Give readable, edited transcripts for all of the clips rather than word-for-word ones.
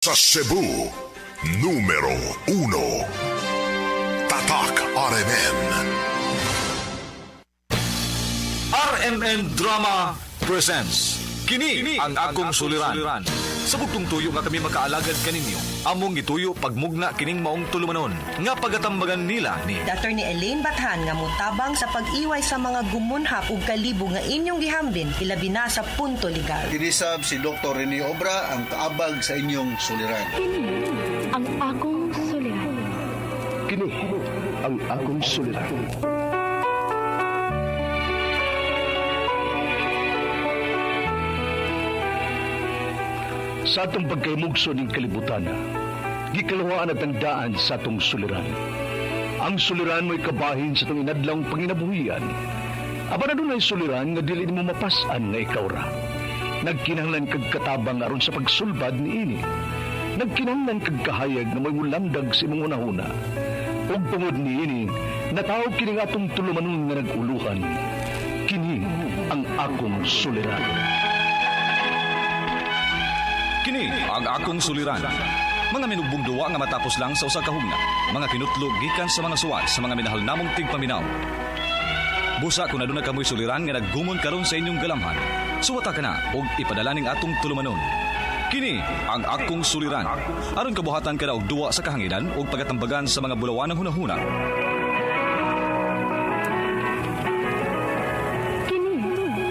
Sa Cebu, numero 1, Tatak RMN. RMN Drama presents Kini ang akong suliran. Sa bugtong tuyo nga kami makaalagad kaninyo, among ituyo pagmugna kining maong tulumanon nga pagatambagan nila ni Dr. ni Elaine Bathan nga mutabang sa pag-iway sa mga gumunhap ug kalibo nga inyong gihambin ilabi na sa punto legal. Kinisab si Dr. Rene Obra ang kaabag sa inyong suliran. Kini ang akong suliran. Kini ang akong suliran. Sa atong pagkaymugso ng kalibutan, gikalawaan at ang daan sa atong suliran. Ang suliran mo'y kabahin sa itong inadlang panginabuhian. Aba na doon ay suliran nga dili mo mapasan nga ikaw ra. Nagkinahanglan kag katabang aron sa pagsulbad ni ini. Nagkinahanglan kag kahayag na may mulandag sa imong unahuna. Ug tungod ni ini, natawag kini nga atong tulumanon nga naguluhan. Kini ang akong suliran. Kini ang akong suliran. Mga minugbong duwa nga matapos lang sa usa ka hugna. Mga kinutlog gikan sa mga suwat sa mga minahal namong tigpaminaw. Busa kung aduna kamoy suliran nga naggumon karon sa inyong galamhan. Suwata ka na og ipadala ning atong tulumanon. Kini ang akong suliran. Aron kabuhatan ka na og duwa sa kahanginan og pagatambagan sa mga bulawan ng hunahuna. Kini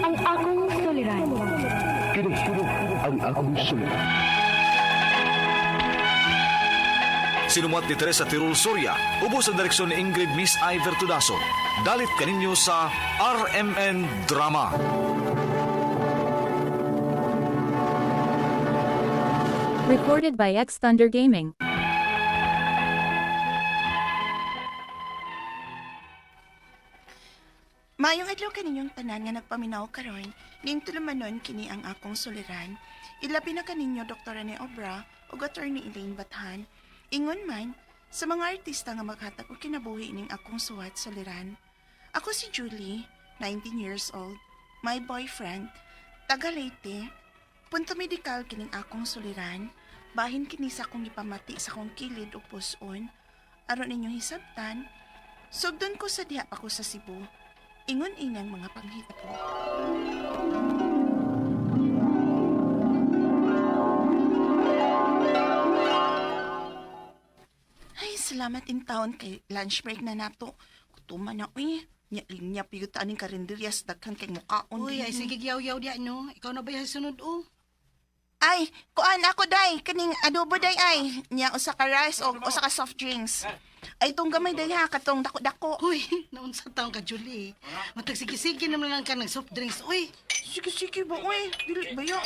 ang akong suliran. Kini ang akong suliran. Sinumat ni Teresa Tirul Soria, ubos ang direksyon ni Ingrid Miss Iver Tudaso. Dalit kaninyo sa RMN Drama. Recorded by X Thunder Gaming. Maayong adlaw kaninyong tanan nga nagpaminaw karon, ning tulumanon kini ang akong suliran. Ilabi na kaninyo Dr. Rene Obra ug Attorney Elaine Bathan. Ingon man sa mga artista nga maghatag og kinabuhi ning akong suwat suliran. Ako si Julie, 19 years old, my boyfriend, taga Leyte. Punto medikal kining akong suliran. Bahin kini sa akong ipamati sa akong kilid o puson. Aron ninyong hisabtan, sugdon ko sa diha pa ko sa Cebu. Ingon inang mga panghita po. Ay, salamat in taon kay lunch break na nato. Kutuman na, uy. Nyap yung aning karinderias daghan kay mukaon. Uy, ay sige yaw-yaw di no. Ikaw na ba yung sunod o? Ay, kuan ako day. Kaning adobo day ay. Nya usa ka rice o usa ka soft drinks. Ay, itong gamay day ha. Katong dako-dako. Uy, naunsa taong ka, Julie. Matag sige-sige naman lang ka ng soft drinks. Uy, Sige ba, uy. Dili ba yun?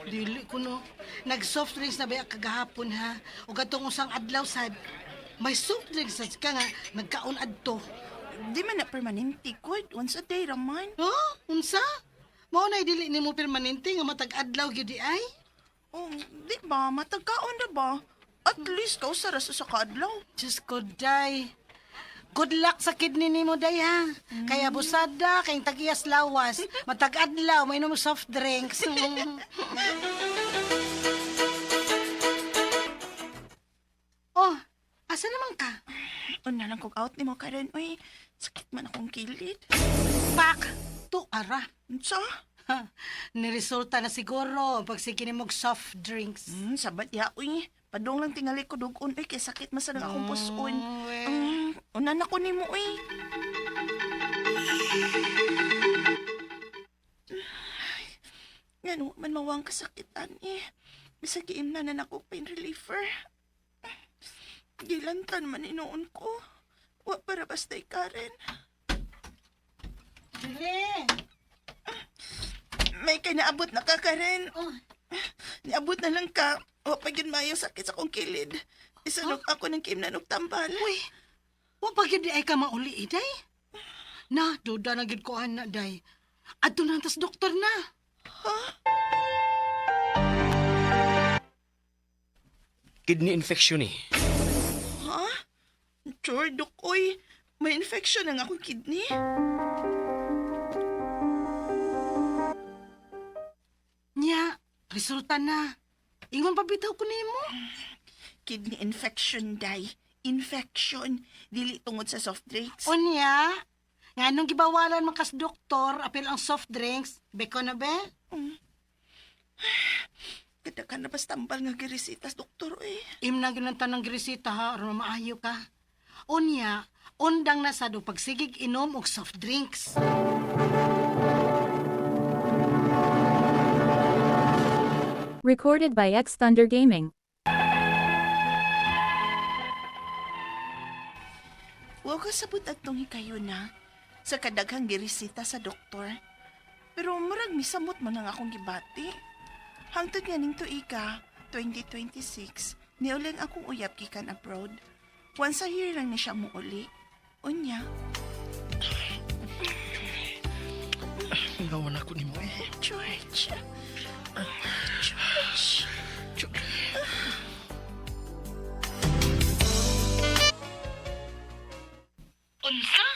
dili ko no. Nag-soft drinks na ba kagahapon ha? O gatong usang adlaw sad. May soft drinks sa ka nga, nagkaon adto. Di man na permanente, good. Once a day raman. Oh, unsa? Mao na dili nimo permanente nga matag adlaw gyud di ay? Oh, di ba? Matagkaon na ba? At least kau sa raso sa kaadlaw. Diyos ko, day. Good luck sa kidney ni mo, day, ha? Kaya busada, kayong tagiyas lawas. Matag-adlaw, may inom soft drinks. Oh, asa naman ka? Una lang kong out ni mo karon, uy. Sakit man akong kilid. Pak! To, ara. Sa? Ha, niresulta na siguro pag sige ni mong soft drinks. Sabat ya, uy. Padong lang tingali ko dugon, uy. Kaya sakit masalang akong puson. Una na ko ni mo, uy. Ngano man mawang kasakitan, eh. Bisag giimna na ako pain reliever. Gilantan man inoon ko. Wa para basta'y Karen. Julie! May kinaabot na ka, Karen. Oh. Niabot na lang ka. O pa yun mayo sakit sa kong kilid. Isunod ako ng kimnanog tambal. Uy, wa pa gyud di ay ka mauli, day? Na, duda na gid ko ana, day. Adto na tas doktor na. Kidney infection eh. Ha? Sure, Dok, oy. May infection ang akong kidney. Nya, resulta na. Ingon pabitaw ko nimo. Kidney infection, day. Infection. Dili tungod sa soft drinks. Unya, nga nung gibawalan man kas doktor, apil ang soft drinks, beko na be? Kada ka na bas tambal nga girisitas, doktor, eh. Imna ginanta ng grisita ha, aron maayo ka. Unya, undang na sa do pagsigig inom og soft drinks. Recorded by X Thunder Gaming. Huwag ka sabot at tong hikayo na sa kadaghang girisita sa doktor. Pero murag misamot man ang akong gibati. Hangtod nga ning tuiga, 2026, niuling akong uyab gikan abroad. Once a year lang ni siya muuli. Unya. Ngawan ako ni mo eh. George. Unsa?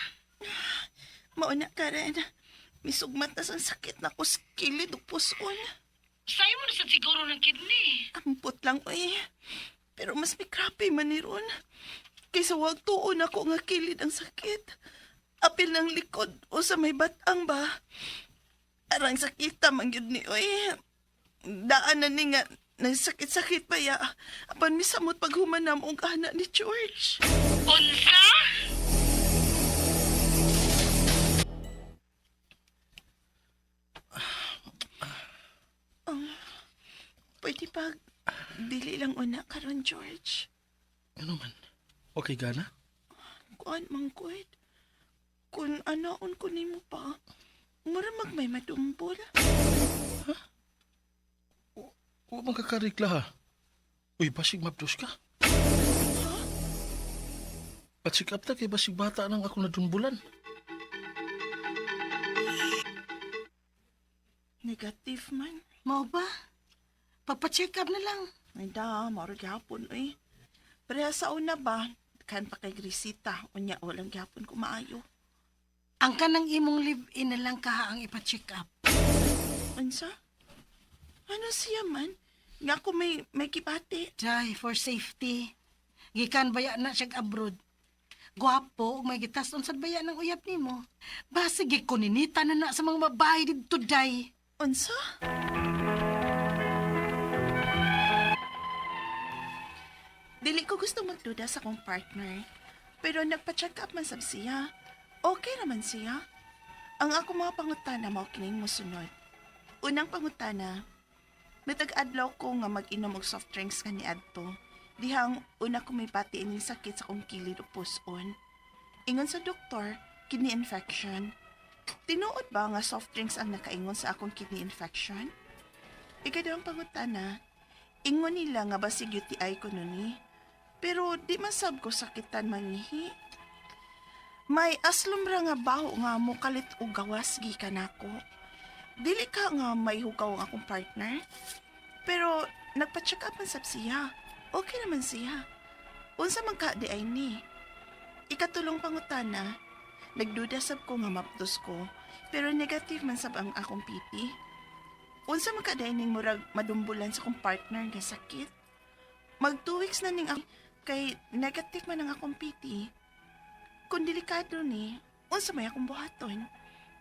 Mauna ka rin. Misugmat na sang sakit na ko sa kilid o puson. Sayo mo na sa siguro ng kidney. Ampot lang, uy. Pero mas may krapi man ni ron. Kaysa wag tuon ako nga kilid ang sakit. Apil ng likod o sa may batang ba. Arang sakita man yun ni, uy. Daan na ni nga nagsakit-sakit pa ya. Apan misamot paghumanam ang anak ni George. Unsa? Pwede pag dili lang una karon, George. Ano man? Okay ka na? Kuan mangkod. Kung anaon ko nimo pa, mura magmay madumbol. Huwag mong kakarikla ha. Uy, basig mapdos ka. Patsik up na kay basig bata nang ako nadumbulan. Negative man. Mao ba? Papacheck up na lang. Ay da, maurag hapon eh. Pero sa una ba, kan pa kay Grisita, unya walang hapon ko maayo. Ang kanang imong live-in na lang ka ang ipacheck up. Unsa? Ano siya man? Nga ko may kipati. Jay, for safety. Gikan baya na siya abroad. Gwapo, may gitas unsad baya ng uyab nimo. Basta gikuninita na na sa mga babae dito, day. Unsa? Dili ko gusto magduda sa kong partner. Pero nagpa-check up man sab siya. Okay naman siya. Ang ako mga pangutana mao kining mosunod. Unang pangutana, matag-adlaw ko nga mag-inom og soft drinks kaniadto. Dihang una ko may pati ining sakit sa kong kilid o puson. Ingon sa doktor, kidney infection. Tinuod ba nga soft drinks ang nakaingon sa akong kidney infection? Ikadawang pangutana, ingon nila nga basig UTI ko nuni. Pero di masab ko sakitan mangihi. May aslumbra nga baho nga mukalit og gawas gikan ako. Dili ka nga may hugaw ang akong partner. Pero nagpa-check up man sab siya. Okay naman siya. Unsa man ka di ay ni. Ikatulong pangutana, nagduda sab ko nga mapdos ko, pero negative man sab ang akong pipi. Unsa man ka di ning murag madumbulan sa akong partner nga sakit. Mag 2 weeks na ning kay negative man ang akong pipi. Kung delikado ni, unsa may akong buhaton.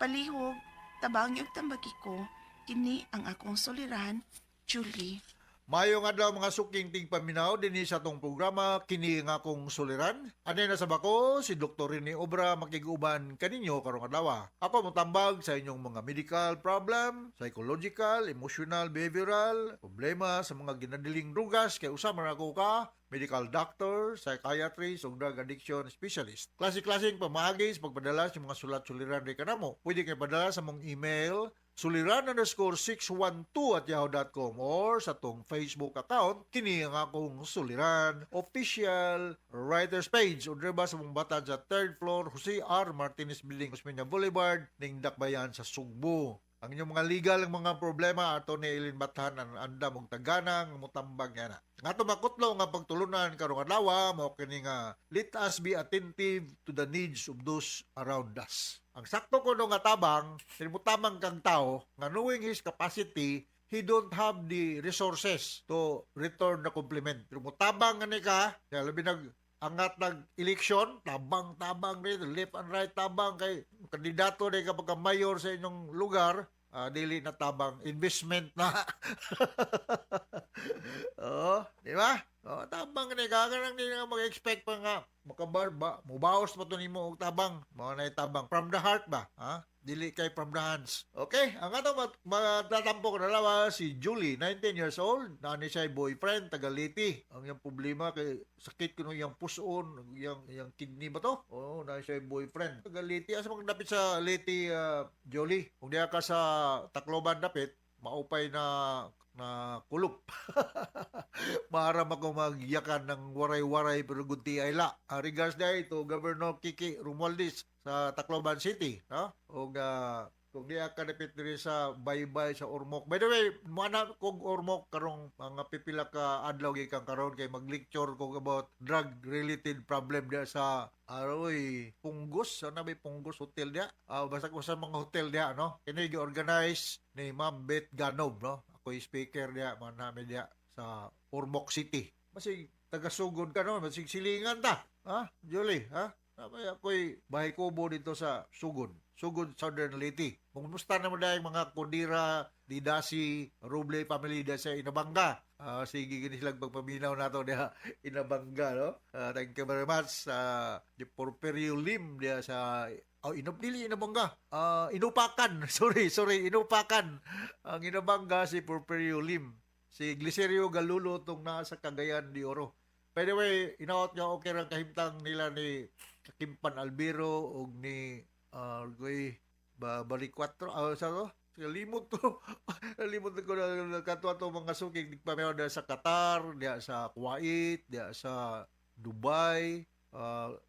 Palihog, tabang yung tambagi ko, kini ang akong soliran, Julie. Mayong adlaw mga suking ting paminaw dinhi sa tong programa kini nga akong suliran. Anay na sa bako si Dr. Rene Obra makiguban kaninyo karong adlaw. Ako motambag sa inyong mga medical problem, psychological, emotional, behavioral, problema sa mga ginadiling drugas kay usa man ako ka medical doctor, psychiatrist ug drug addiction specialist. Klase-klaseng pamagi sa pagpadala sa mga sulat-suliran di kanamo. Pwede kay padala sa mong email suliran_612@yahoo.com or sa tong Facebook account kini ang akong suliran official writers page o ba sa mong batan sa 3rd floor Jose R. Martinez Building, Osmeña Boulevard ning Dakbayan sa Sugbo. Ang inyong mga legal ng mga problema ato ni Elin Bathan ang anda mong taganang mutambag yana. Nga tumakutlo nga pagtulunan karong adlaw mao kini nga let us be attentive to the needs of those around us. Ang sakto ko nga tabang, mutamang kang tao nga knowing his capacity he don't have the resources to return the compliment. Pero mutabang nga ni ka, kaya labi angat nag-eleksyon, tabang rin, left and right tabang kay kandidato rin kapag mayor sa inyong lugar, dili na tabang, investment na. Oo, di ba? Tabang ni ka, kanang di nga mag-expect pa nga, mubaos pa to nimo og tabang, mga na tabang, from the heart ba? Ha? Dili kay from the hands. Okay, ang ato matatampok na lawa si Julie, 19 years old, nani siya boyfriend, taga Liti. Ang iyang problema kay sakit kuno iyang puson, iyang kidney ba to? Oo, nani siya boyfriend. Taga Liti, asa magdapit sa Liti, Julie. Kung diya ka sa Tacloban dapit, maupay na kulop. Maharam ako magyakan ng waray-waray pero gunti ay la. Regards na ito, Governor Kiki Romualdez sa Tacloban City. No? O kung di ka napit rin sa baybay sa Ormoc. By the way, mana kong Ormoc karong mga pipila ka adlaw gikan karon kay mag-lecture ko about drug-related problem dia sa Punggos. Sana may Punggos Hotel dia. Basta ko sa mga hotel dia, no? Kini gi-organize ni Ma'am Beth Ganob, no? Ako'y speaker dia, manami dia sa Ormoc City. Masig taga-sugod ka, no? Masig silingan ta. Ha? Julie, ha? Ako'y bahay kubo dito sa Sugod, Southern Leyte. Kumusta naman dahil mga Kondira, Didasi, Roble family dahil sa Inabanga. Sige, gini silang pagpaminaw nato diya Inabanga, no? Thank you very much. The Porperio Lim diya sa Inabanga. Inupakan. Sorry, Inupakan. Ang Inabanga si Porperio Lim. Si Glicerio Galulo tong nasa Cagayan de Oro. By the way, inaot nga okay lang kahimtang nila ni Kimpan Albero o ni Barikwatro. Sa to? Limot to. Limot ko na katwa to mga suking. Nagpameron na sa Qatar, diya sa Kuwait, diya sa Dubai.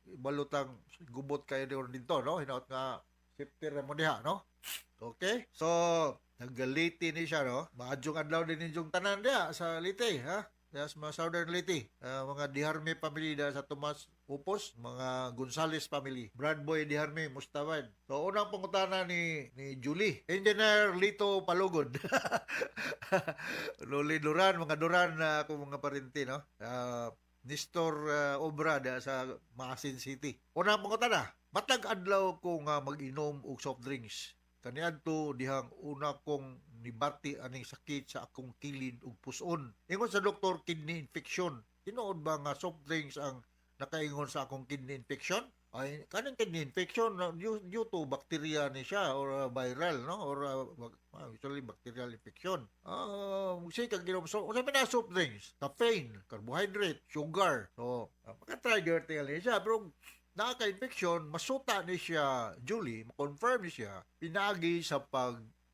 Balutang gubot kayo dito, no? Hinaot nga September mo diha, no? Okay? So, nag-Leyte ni siya, no? Maadjong adlaw din ninyong tanan diya sa Leyte, ha? Diya sa mga Southern Leyte. Mga Diharme family diya sa Tomas Upos, mga Gonzales family. Bradboy Diharme, Mustawan. So, unang pangutana ni Julie. Engineer Lito Palugod. Loli Duran, mga Duran na akong mga parente, no? Nestor Obra da sa Maasin City. Unang pangutana, matag adlaw ko nga mag-inom og soft drinks. Kaniadto dihang una kong nibati aning sakit sa akong kilid ug puson. Ingon sa doktor, kidney infection. Tinuod ba nga soft drinks ang nakaingon sa akong kidney infection? Ay, kanang kidney infection due to bacteria ni siya or viral, no? Or usually bacterial infection. Sige kang ginom. So, sabi na soft drinks, caffeine, carbohydrate, sugar. So, maka-trigger tinggal ni siya. Pero nakaka-infection, masuta ni siya, Julie, ma-confirm ni siya, pinagi sa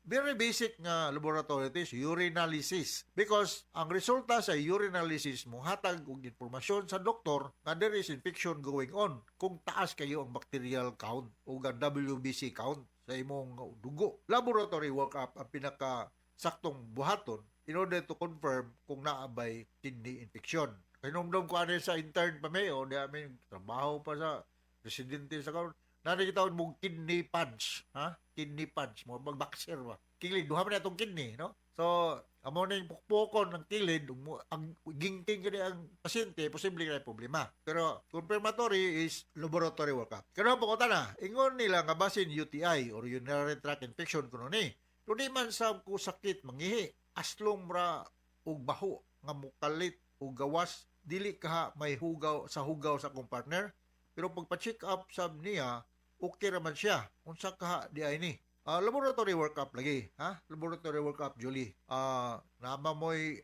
very basic nga laboratory test, urinalysis. Because ang resulta sa urinalysis mo, hatag og informasyon sa doktor nga there is infection going on kung taas kayo ang bacterial count o ang WBC count sa imong dugo. Laboratory workup ang pinaka-saktong buhaton in order to confirm kung naabay kidney infection. Kinumdum ko ano sa intern pa may, o di amin trabaho pa sa residente sa karon. Nakikita mo kidney punch, ha? Kidney punch mo magbaksir ba. Kilid duha man atong kidney, no? So, amo na yung pukpukon ng kilid, ang gingting kini ang pasyente, posible na problema. Pero confirmatory is laboratory workup. Kaya po ko na, ingon nila nga basin UTI or urinary tract infection kuno ni. Kung di man sa ko sakit mangihi, aslong ra og baho nga mukalit o gawas, dili ka may hugaw sa akong partner. Pero pagpa-check up sab niya, okay naman siya. Unsa ka di ay ni? Laboratory workup lagi, ha? Laboratory workup, Julie. Nama mo'y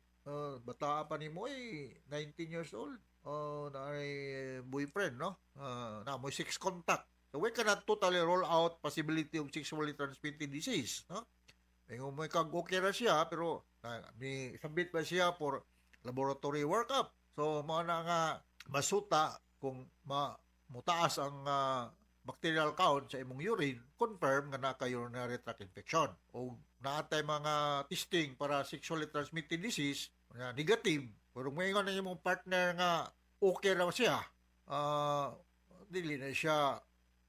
bata pa ni mo'y 19 years old. Na boyfriend, no? Na mo'y 6 contact. So we cannot totally rule out possibility of sexually transmitted disease, no? Ngayon mo'y kag-okay na siya, pero may sabit pa siya for laboratory workup. So, mga na nga masuta kung mutaas ang bacterial count sa imong urine, confirm nga naka-urinary tract infection. O naatay mga testing para sexually transmitted disease, negative. Pero ngayon na imong partner nga okay raw siya, dili na siya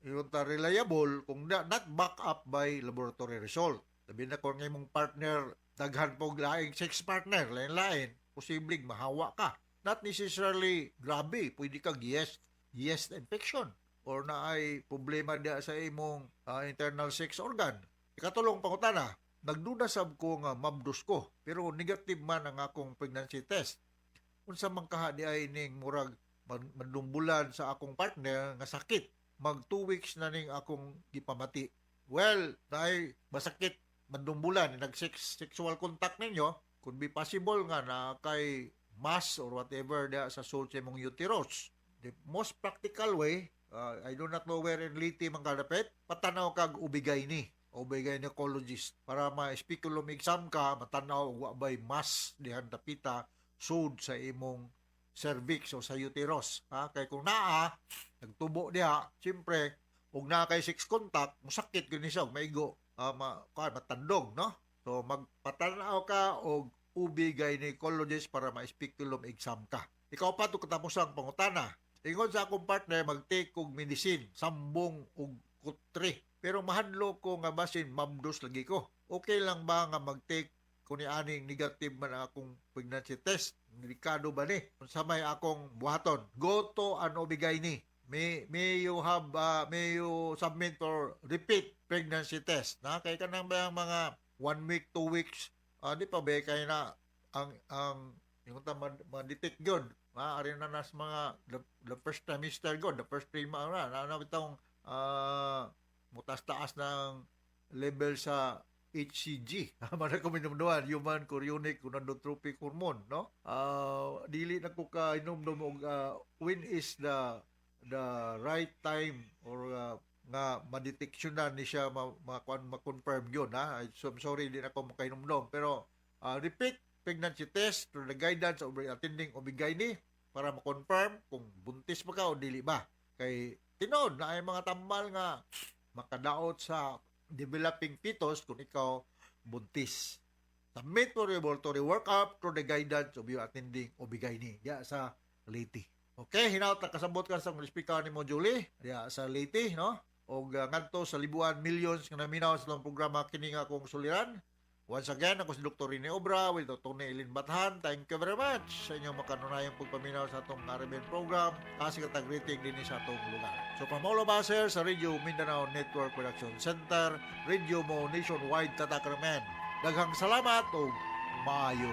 reliable kung not back up by laboratory result. Sabi na kung imong partner daghan pog laing sex partner, lain-lain, posibleng mahawa ka. Not necessarily grabe, pwede kag yeast infection or na ay problema dia sa imong internal sex organ. Ikatulong pangutana, nagduda sab ko nga mabdos ko, pero negative man ang akong pregnancy test. Unsa man kaha di ay ning murag madumbulan sa akong partner nga sakit. Mag 2 weeks na ning akong gipamati. Well, dahil masakit madumbulan, nag-sexual contact ninyo, could be possible nga na kay mass or whatever dia sa soul sa mong uterus. The most practical way, I do not know where in Liti man kalapit, patanaw kag gynecologist para ma-speculum exam ka, matanaw wa bay mass dihan dapita sud sa imong cervix o sa uterus. Kay kung naa, nagtubo diha, siyempre, kung naa kay sex contact, musakit gani siya, maigo, matandog, no? So, magpatanaw ka o gynecologist para ma-speculum exam ka. Ikaw pa ito katapos ang pangutana. Ingon sa akong partner, mag-take kong medicine, sambong o kutri. Pero mahadlo ko nga basin, mabdos lagi ko. Okay lang ba nga mag-take kung aning negative man akong pregnancy test? Delikado ba ni? Kung sa may akong buhaton, go to an OB-GYN. May you submit or repeat pregnancy test. Na kay kanang ba mga 1 week, 2 weeks, di pa ba kay na ang yung ma-detect yun. Maaari na nas mga the first trimester yun, the first 3 months na itong mutas-taas ng level sa HCG. Mana ko minumduan, human chorionic gonadotrophic hormone, no? Dili na ko ka inumdum og when is the right time or nga ma-detectionan ni siya ma-confirm yun, ha? So, I'm sorry, hindi na ako makainomdom. Pero, repeat pregnancy test through the guidance of attending OB-GYN para ma-confirm kung buntis pa ka o dili ba. Kay, tinod na ay mga tambal nga makadaot sa developing fetus kung ikaw buntis. Submit for laboratory workup through the guidance of your attending OB-GYN. Ya, sa Leyte. Okay, hinaut na kasabot ka sa speaker ni mo, Julie. Ya, sa Leyte, no? O ngadto sa libuan, millions nga naminaw sa itong programa Kini Nga Akong Suliran. Once again, ako si Dr. Rene Obra with Dr. Eileen Bathan. Thank you very much sa inyong makanunayang pagpaminaw sa itong RMN program kasi katag-rating din sa itong lugar. So, from all of us here sa Radio Mindanao Network Production Center, Radio Mo Nationwide Tatak RMN. Daghang salamat o maayo.